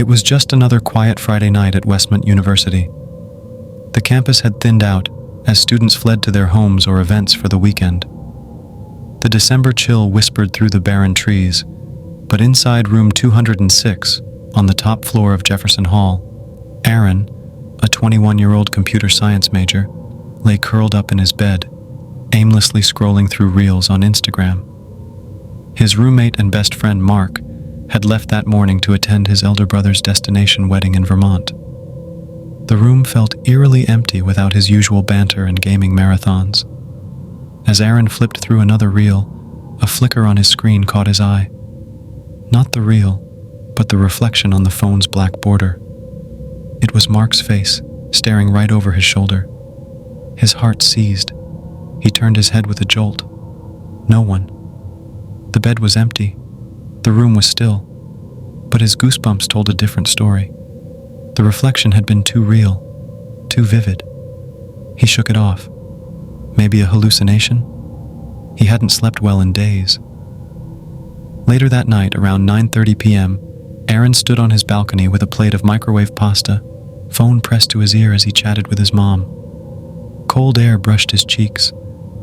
It was just another quiet Friday night at Westmont University. The campus had thinned out as students fled to their homes or events for the weekend. The December chill whispered through the barren trees, but inside room 206, on the top floor of Jefferson Hall, Aaron, a 21-year-old computer science major, lay curled up in his bed, aimlessly scrolling through reels on Instagram. His roommate and best friend Mark had left that morning to attend his elder brother's destination wedding in Vermont. The room felt eerily empty without his usual banter and gaming marathons. As Aaron flipped through another reel, a flicker on his screen caught his eye. Not the reel, but the reflection on the phone's black border. It was Mark's face, staring right over his shoulder. His heart seized. He turned his head with a jolt. No one. The bed was empty. The room was still. But his goosebumps told a different story. The reflection had been too real, too vivid. He shook it off. Maybe a hallucination? He hadn't slept well in days. Later that night, around 9:30 p.m., Aaron stood on his balcony with a plate of microwave pasta, phone pressed to his ear as he chatted with his mom. Cold air brushed his cheeks,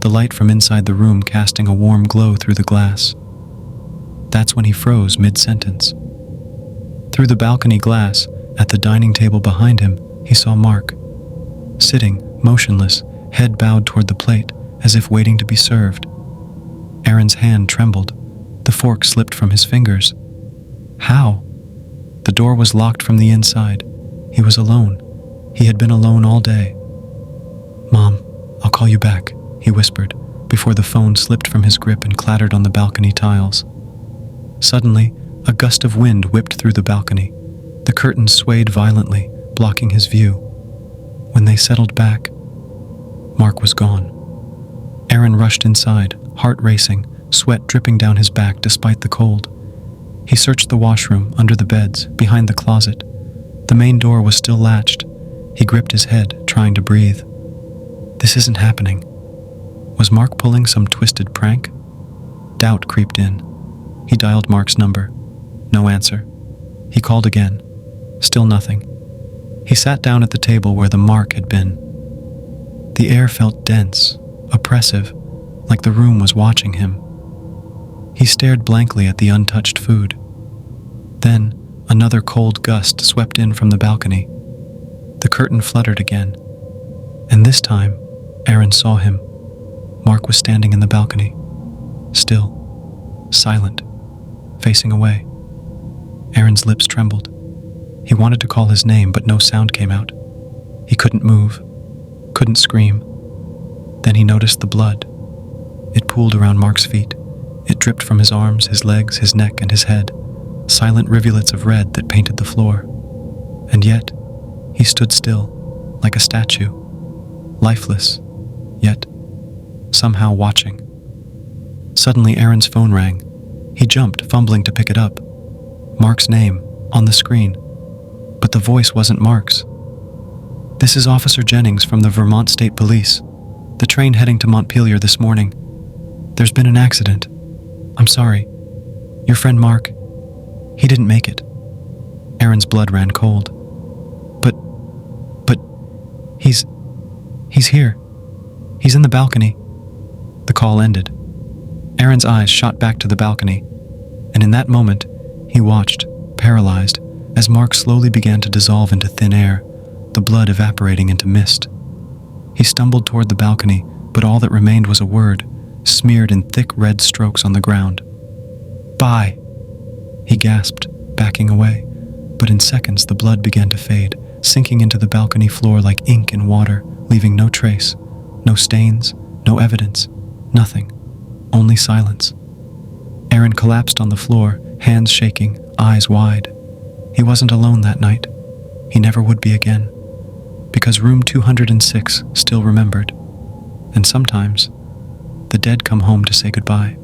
the light from inside the room casting a warm glow through the glass. That's when he froze mid-sentence. Through the balcony glass, at the dining table behind him, he saw Mark, sitting, motionless, head bowed toward the plate, as if waiting to be served. Aaron's hand trembled. The fork slipped from his fingers. How? The door was locked from the inside. He was alone. He had been alone all day. "Mom, I'll call you back," he whispered, before the phone slipped from his grip and clattered on the balcony tiles. Suddenly, a gust of wind whipped through the balcony. The curtains swayed violently, blocking his view. When they settled back, Mark was gone. Aaron rushed inside, heart racing, sweat dripping down his back despite the cold. He searched the washroom, under the beds, behind the closet. The main door was still latched. He gripped his head, trying to breathe. This isn't happening. Was Mark pulling some twisted prank? Doubt creeped in. He dialed Mark's number. No answer. He called again. Still nothing. He sat down at the table where the mark had been. The air felt dense, oppressive, like the room was watching him. He stared blankly at the untouched food. Then, another cold gust swept in from the balcony. The curtain fluttered again. And this time, Aaron saw him. Mark was standing in the balcony, still, silent, facing away. Aaron's lips trembled. He wanted to call his name, but no sound came out. He couldn't move, couldn't scream. Then he noticed the blood. It pooled around Mark's feet. It dripped from his arms, his legs, his neck, and his head, silent rivulets of red that painted the floor. And yet, he stood still, like a statue, lifeless, yet somehow watching. Suddenly, Aaron's phone rang. He jumped, fumbling to pick it up. Mark's name, on the screen. But the voice wasn't Mark's. "This is Officer Jennings from the Vermont State Police. The train heading to Montpelier this morning. There's been an accident. I'm sorry. Your friend Mark, he didn't make it." Aaron's blood ran cold. But, he's here. He's in the balcony." The call ended. Aaron's eyes shot back to the balcony, and in that moment, he watched, paralyzed, as Mark slowly began to dissolve into thin air, the blood evaporating into mist. He stumbled toward the balcony, but all that remained was a word, smeared in thick red strokes on the ground. "Bye!" He gasped, backing away, but in seconds the blood began to fade, sinking into the balcony floor like ink in water, leaving no trace, no stains, no evidence, nothing, only silence. Aaron collapsed on the floor, hands shaking, eyes wide. He wasn't alone that night. He never would be again, because room 206 still remembered. And sometimes, the dead come home to say goodbye.